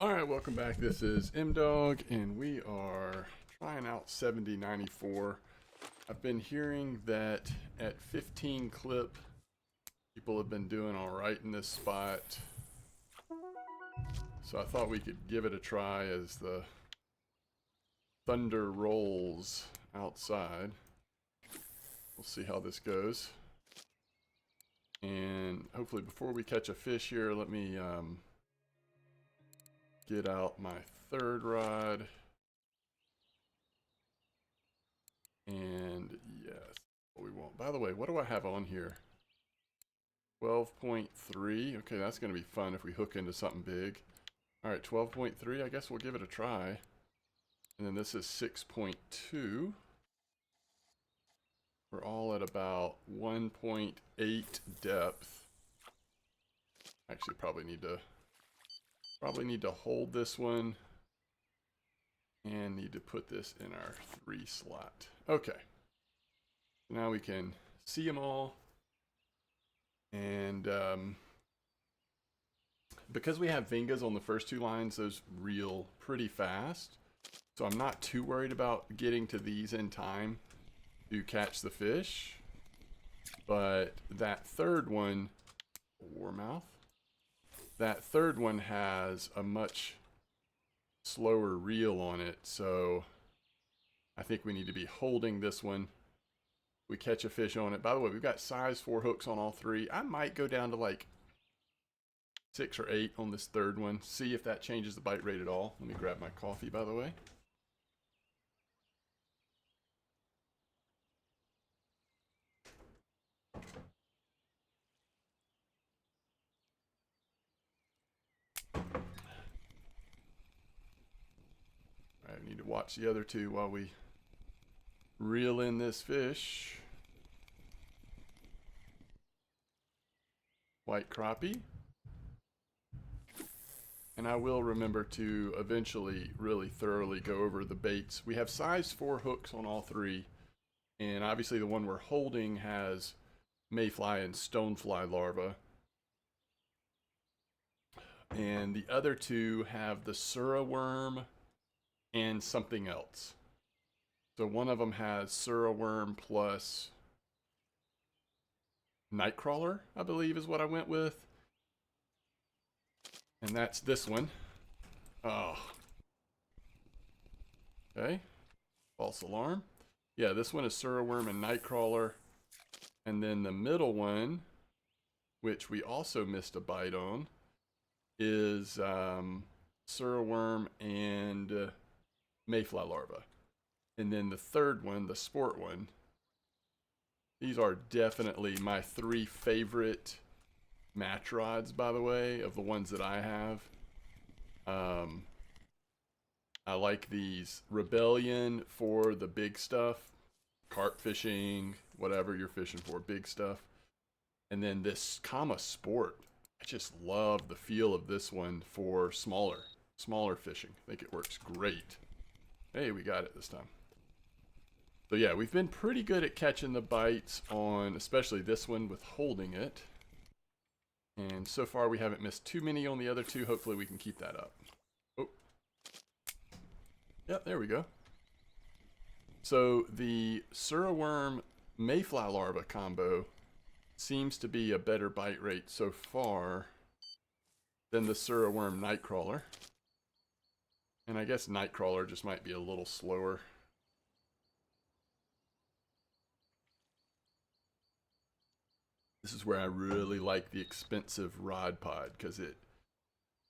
Alright, welcome back. This is M-Dog, and we are trying out 7094. I've been hearing that at 15 clip, people have been doing alright in this spot. So I thought we could give it a try as the thunder rolls outside. We'll see how this goes. And hopefully before we catch a fish here, let me get out my third rod. And yes, what we want. By the way, what do I have on here? 12.3. Okay, that's going to be fun if we hook into something big. Alright, 12.3. I guess we'll give it a try. And then this is 6.2. We're all at about 1.8 depth. Actually, probably need to hold this one. And need to put this in our 3 slot. Okay. Now we can see them all. And because we have Vingas on the first 2 lines, those reel pretty fast. So I'm not too worried about getting to these in time to catch the fish. But that third one, warmouth, that third one has a much slower reel on it, so I think we need to be holding this one. We catch a fish on it. By the way, we've got size 4 hooks on all 3. I might go down to like 6 or 8 on this third one, see if that changes the bite rate at all. Let me grab my coffee, by the way. I need to watch the other 2 while we reel in this fish. White crappie. And I will remember to eventually really thoroughly go over the baits. We have size 4 hooks on all 3. And obviously the one we're holding has mayfly and stonefly larvae. And the other 2 have the surra worm and something else. So one of them has surra worm plus nightcrawler, I believe is what I went with. And that's this one. Oh. Okay. False alarm. Yeah, this one is surra worm and nightcrawler. And then the middle one, which we also missed a bite on, is surra worm and mayfly larva. And then the third one, the sport one, these are definitely my 3 favorite match rods, by the way, of the ones that I have. I like these Rebellion for the big stuff, carp fishing, whatever you're fishing for, big stuff. And then this Kama Sport, I just love the feel of this one for smaller fishing. I think it works great. Hey, we got it this time. So yeah, we've been pretty good at catching the bites on, especially this one with holding it. And so far we haven't missed too many on the other 2. Hopefully we can keep that up. Oh. Yep, there we go. So the surra worm mayfly larva combo seems to be a better bite rate so far than the surra worm nightcrawler. And I guess nightcrawler just might be a little slower. This is where I really like the expensive rod pod, because it,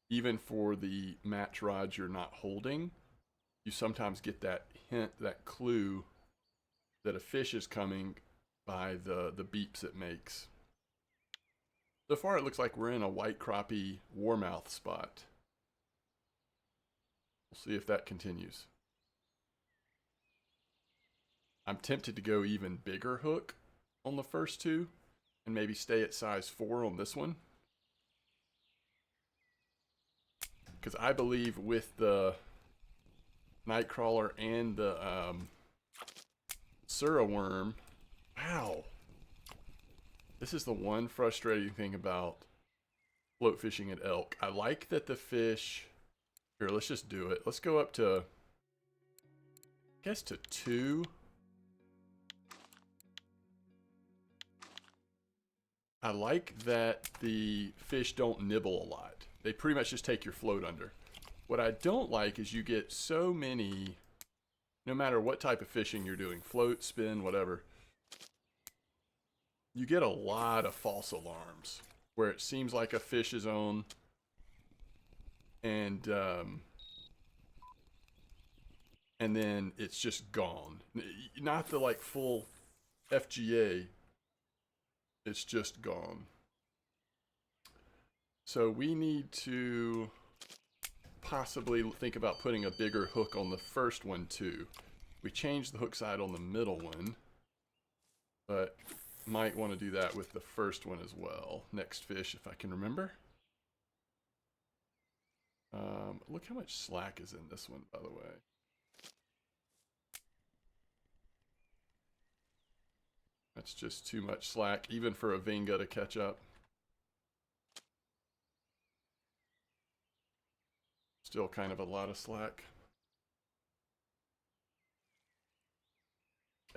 even for the match rods you're not holding, you sometimes get that hint, that clue that a fish is coming by the beeps it makes. So far it looks like we're in a white crappie warmouth spot. We'll see if that continues. I'm tempted to go even bigger hook on the first 2 and maybe stay at size 4 on this one. Because I believe with the nightcrawler and the surra worm, wow. This is the one frustrating thing about float fishing at elk. I like that the fish Here, let's just do it. Let's go up to, I guess, to 2. I like that the fish don't nibble a lot. They pretty much just take your float under. What I don't like is you get so many, no matter what type of fishing you're doing, float, spin, whatever, you get a lot of false alarms where it seems like a fish is on, and then it's just gone. Not the like full FGA, it's just gone. So we need to possibly think about putting a bigger hook on the first one too. We changed the hook side on the middle one, but might want to do that with the first one as well. Next fish, if I can remember. Look how much slack is in this one, by the way. That's just too much slack, even for a Vinga to catch up. Still kind of a lot of slack.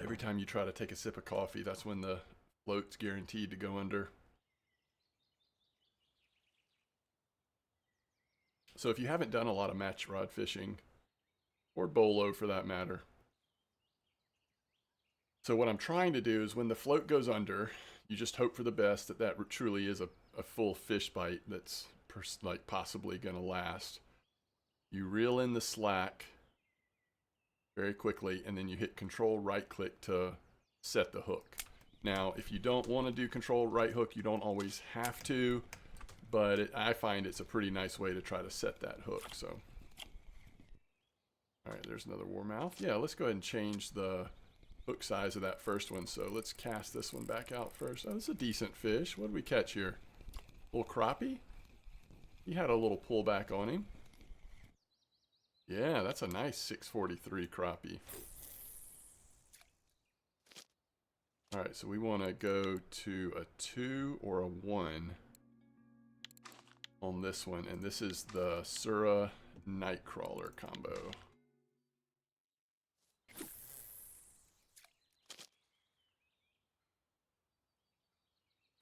Every time you try to take a sip of coffee, that's when the float's guaranteed to go under. So if you haven't done a lot of match rod fishing, or bolo for that matter, so what I'm trying to do is when the float goes under, you just hope for the best that that truly is a full fish bite that's like possibly going to last. You reel in the slack very quickly, and then you hit control right click to set the hook. Now, if you don't want to do control right hook, you don't always have to, but I find it's a pretty nice way to try to set that hook. So, all right, there's another warmouth. Yeah, let's go ahead and change the hook size of that first one. So let's cast this one back out first. Oh, it's a decent fish. What did we catch here? A little crappie? He had a little pullback on him. Yeah, that's a nice 643 crappie. All right, so we want to go to a 2 or a 1 on this one, and this is the Sura Nightcrawler combo.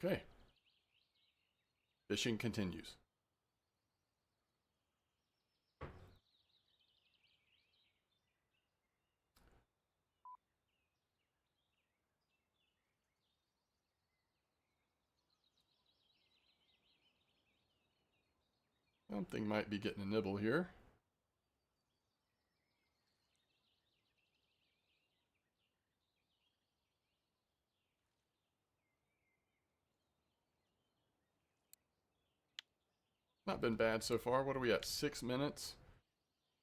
Okay. Fishing continues. Something might be getting a nibble here. Not been bad so far. What are we at? 6 minutes?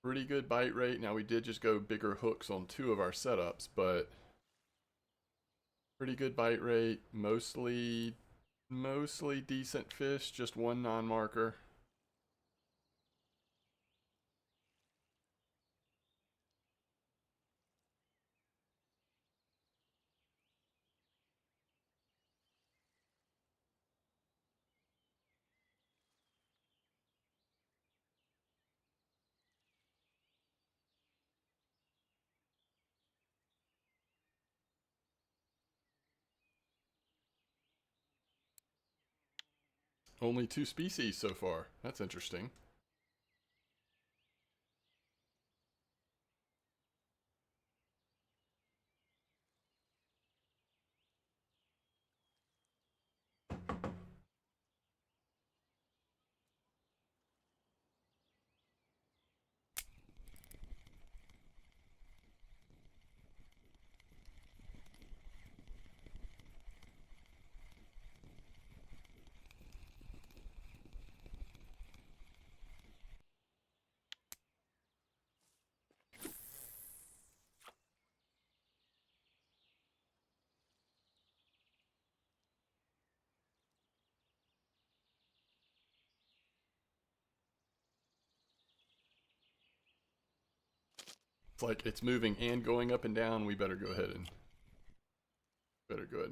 Pretty good bite rate. Now we did just go bigger hooks on 2 of our setups, but pretty good bite rate. Mostly decent fish. Just 1 non-marker. Only 2 species so far. That's interesting. It's like it's moving and going up and down. We better go ahead and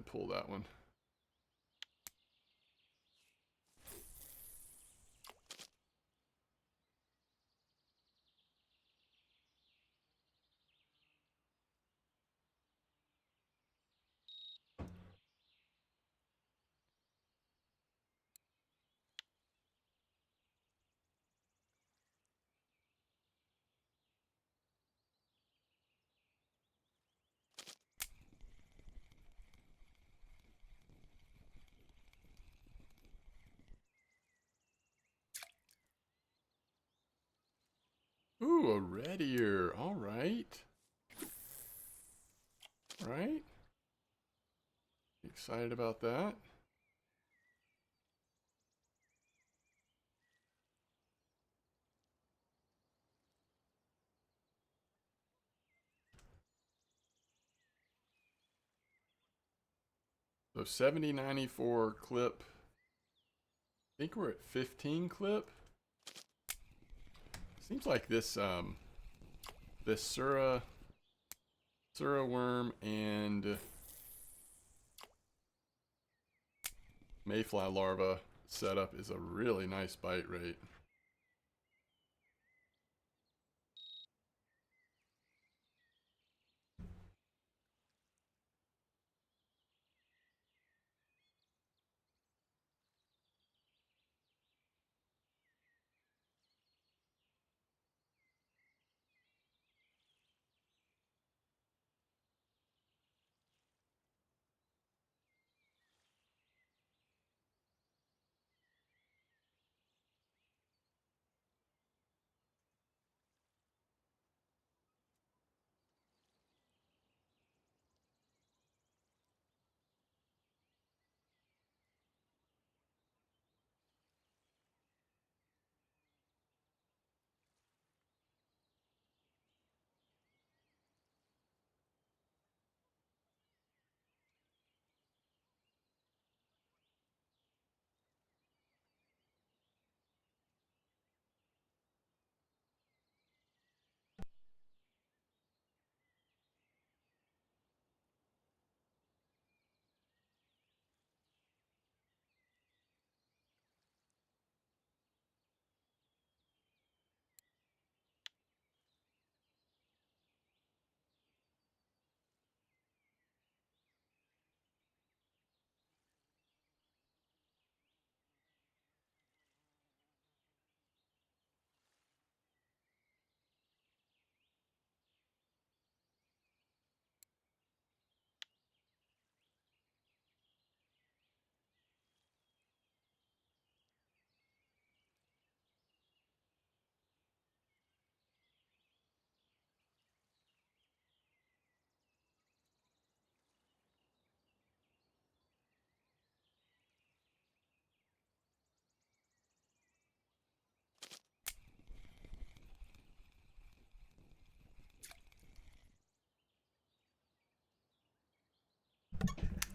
pull that one. Ooh, a red ear. All right. Right. Excited about that. So 7094 clip. I think we're at 15 clip. Seems like this Sura worm and mayfly larva setup is a really nice bite rate.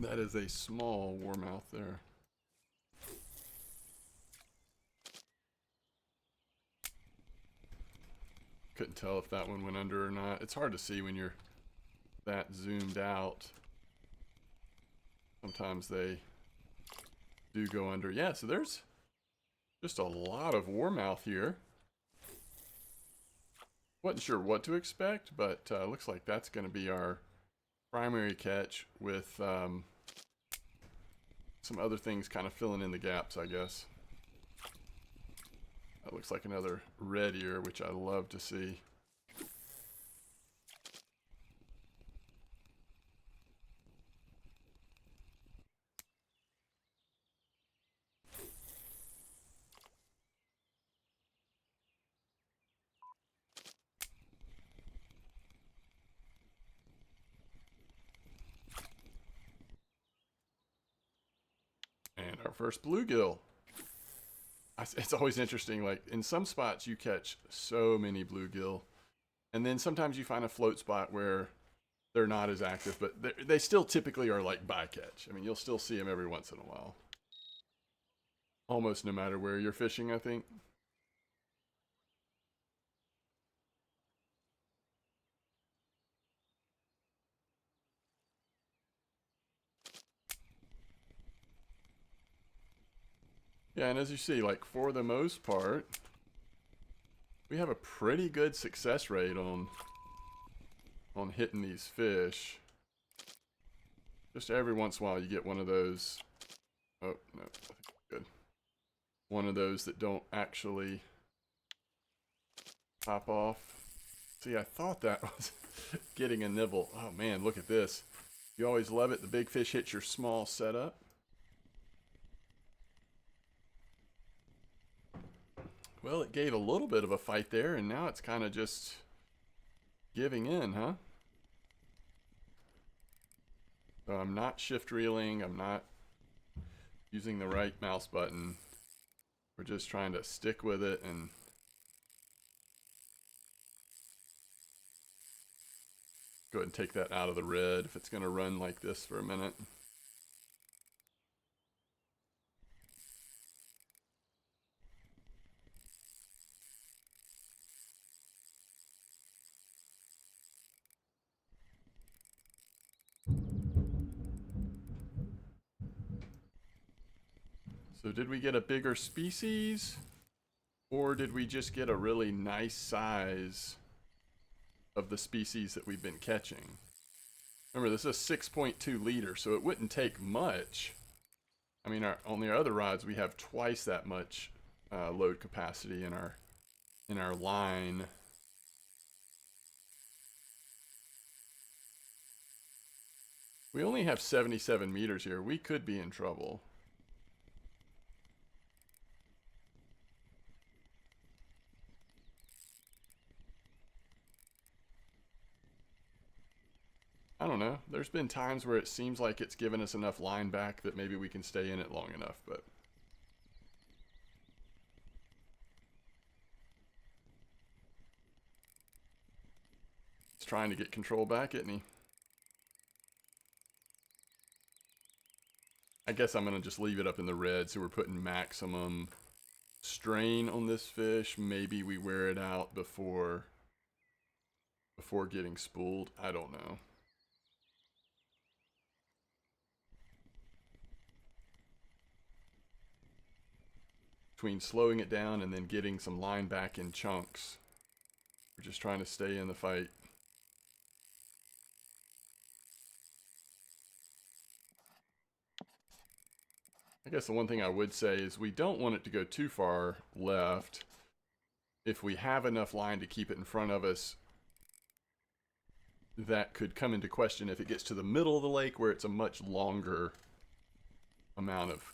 That is a small warmouth there. Couldn't tell if that one went under or not. It's hard to see when you're that zoomed out. Sometimes they do go under. Yeah, so there's just a lot of warmouth here. Wasn't sure what to expect, but looks like that's going to be our primary catch with some other things kind of filling in the gaps, I guess. That looks like another red ear, which I love to see. And our first bluegill. It's always interesting, like in some spots you catch so many bluegill, and then sometimes you find a float spot where they're not as active, but they still typically are like bycatch. I mean, you'll still see them every once in a while. Almost no matter where you're fishing, I think. Yeah, and as you see, like for the most part, we have a pretty good success rate on hitting these fish. Just every once in a while you get one of those. Oh, no, I think good. One of those that don't actually pop off. See, I thought that was getting a nibble. Oh man, look at this. You always love it. The big fish hits your small setup. Well, it gave a little bit of a fight there, and now it's kind of just giving in, huh? So I'm not shift reeling. I'm not using the right mouse button. We're just trying to stick with it and go ahead and take that out of the red if it's going to run like this for a minute. So did we get a bigger species, or did we just get a really nice size of the species that we've been catching? Remember, this is a 6.2 liter, so it wouldn't take much. I mean, on our other rods, we have twice that much load capacity in our line. We only have 77 meters here. We could be in trouble. I don't know. There's been times where it seems like it's given us enough line back that maybe we can stay in it long enough, but it's trying to get control back, isn't he? I guess I'm going to just leave it up in the red, so we're putting maximum strain on this fish. Maybe we wear it out before getting spooled. I don't know. Between slowing it down and then getting some line back in chunks, we're just trying to stay in the fight. I guess the one thing I would say is we don't want it to go too far left. If we have enough line to keep it in front of us, that could come into question if it gets to the middle of the lake where it's a much longer amount of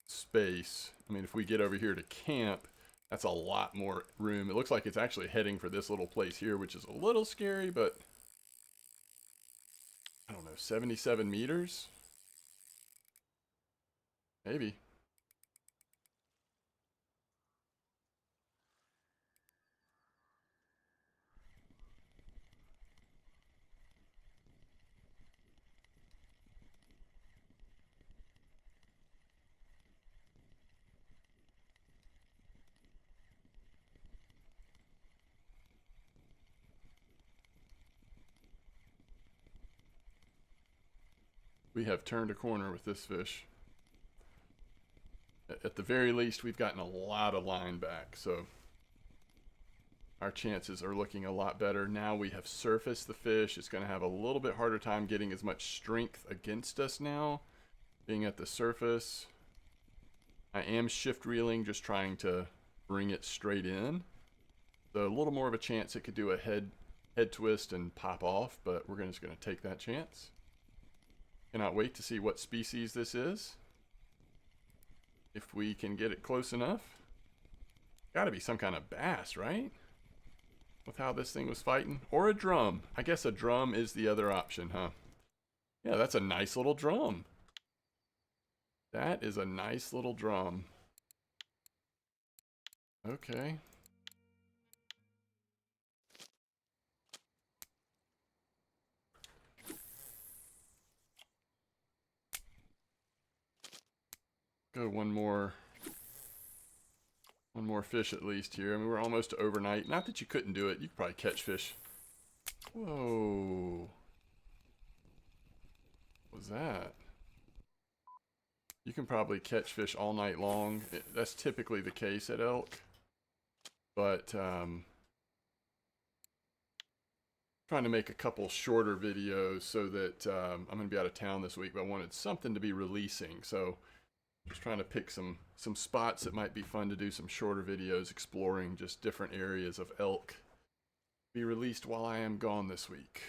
space. I mean, if we get over here to camp, that's a lot more room. It looks like it's actually heading for this little place here, which is a little scary, but I don't know, 77 meters? Maybe. We have turned a corner with this fish. At the very least, we've gotten a lot of line back, so our chances are looking a lot better. Now we have surfaced the fish. It's going to have a little bit harder time getting as much strength against us now, being at the surface. I am shift reeling, just trying to bring it straight in. So a little more of a chance it could do a head twist and pop off, but we're just going to take that chance. Cannot wait to see what species this is. If we can get it close enough. Gotta be some kind of bass, right? With how this thing was fighting. Or a drum. I guess a drum is the other option, huh? Yeah, that's a nice little drum. That is a nice little drum. Okay. Go one more fish at least here. I mean, we're almost to overnight. Not that you couldn't do it. You could probably catch fish. Whoa. What was that? You can probably catch fish all night long. That's typically the case at elk. But trying to make a couple shorter videos so that I'm going to be out of town this week, but I wanted something to be releasing. So just trying to pick some spots that might be fun to do some shorter videos exploring just different areas of elk. Be released while I am gone this week.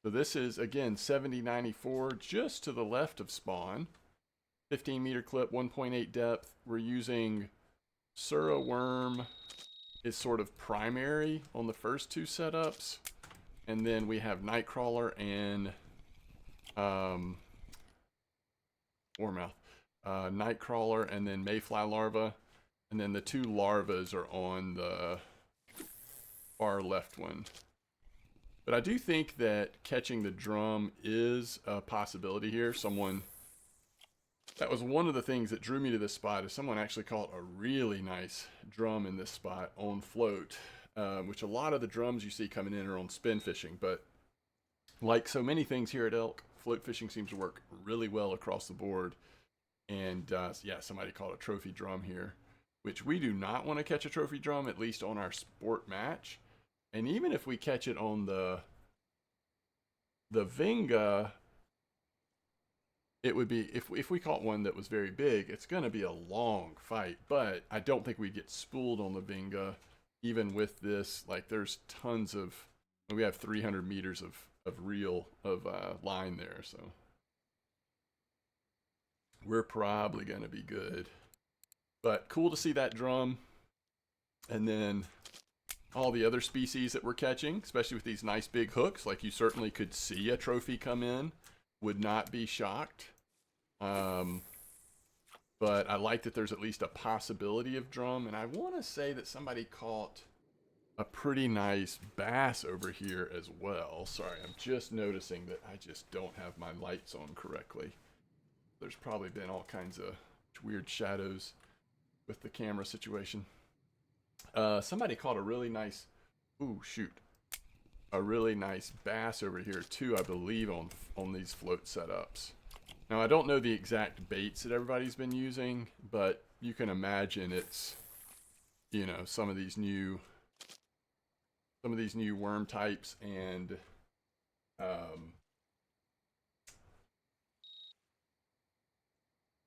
So this is, again, 7094, just to the left of spawn. 15 meter clip, 1.8 depth. We're using Sura worm is sort of primary on the first two setups. And then we have Nightcrawler and Warmouth. Nightcrawler and then Mayfly larva. And then the two larvas are on the far left one. But I do think that catching the drum is a possibility here. That was one of the things that drew me to this spot, is someone actually caught a really nice drum in this spot on float, which a lot of the drums you see coming in are on spin fishing. But like so many things here at Elk, float fishing seems to work really well across the board. And yeah, somebody caught a trophy drum here, which we do not want to catch a trophy drum, at least on our sport match. And even if we catch it on the Vinga, it would be, if we caught one that was very big, it's going to be a long fight. But I don't think we'd get spooled on the Vinga, even with this. Like, there's tons of, we have 300 meters of line there, so we're probably going to be good. But cool to see that drum. And then all the other species that we're catching, especially with these nice big hooks, like you certainly could see a trophy come in, would not be shocked. But I like that there's at least a possibility of drum. And I want to say that somebody caught a pretty nice bass over here as well. Sorry, I'm just noticing that I just don't have my lights on correctly. There's probably been all kinds of weird shadows with the camera situation. Somebody caught a really nice, a really nice bass over here too, I believe, on these float setups. Now, I don't know the exact baits that everybody's been using, but you can imagine it's, you know, some of these new worm types, and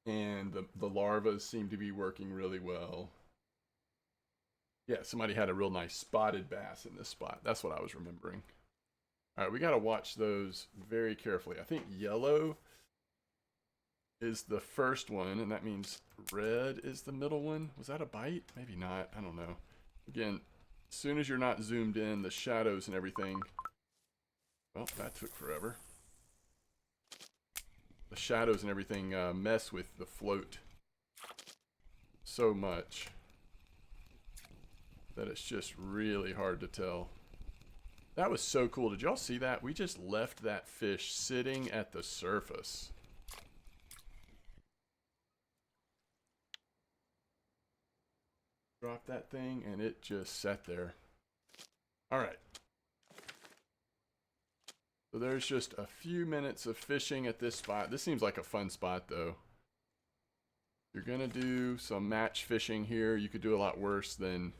the larvas seem to be working really well. Yeah, somebody had a real nice spotted bass in this spot. That's what I was remembering. All right, we got to watch those very carefully. I think yellow is the first one, and that means red is the middle one. Was that a bite? Maybe not. I don't know. Again, as soon as you're not zoomed in, the shadows and everything. Well, that took forever. The shadows and everything mess with the float so much that it's just really hard to tell. That was so cool. Did y'all see that? We just left that fish sitting at the surface. Dropped that thing and it just sat there. All right. So there's just a few minutes of fishing at this spot. This seems like a fun spot though. You're gonna do some match fishing here. You could do a lot worse than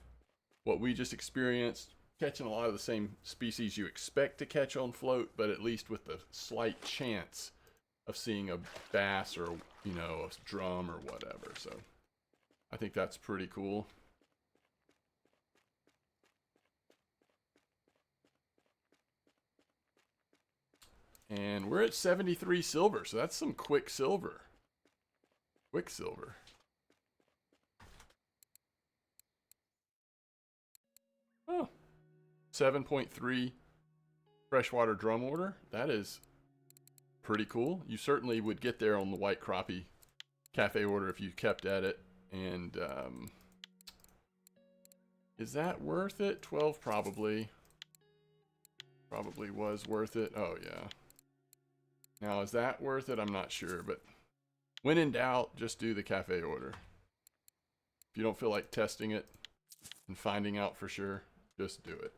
what we just experienced, catching a lot of the same species you expect to catch on float, but at least with the slight chance of seeing a bass or, you know, a drum or whatever. So I think that's pretty cool. And we're at 73 silver, so that's some quick silver. Quick silver. Oh, 7.3 freshwater drum order. That is pretty cool. You certainly would get there on the white crappie cafe order if you kept at it. And is that worth it? 12 probably. Probably was worth it. Oh yeah. Now is that worth it? I'm not sure, but when in doubt, just do the cafe order. If you don't feel like testing it and finding out for sure, just do it.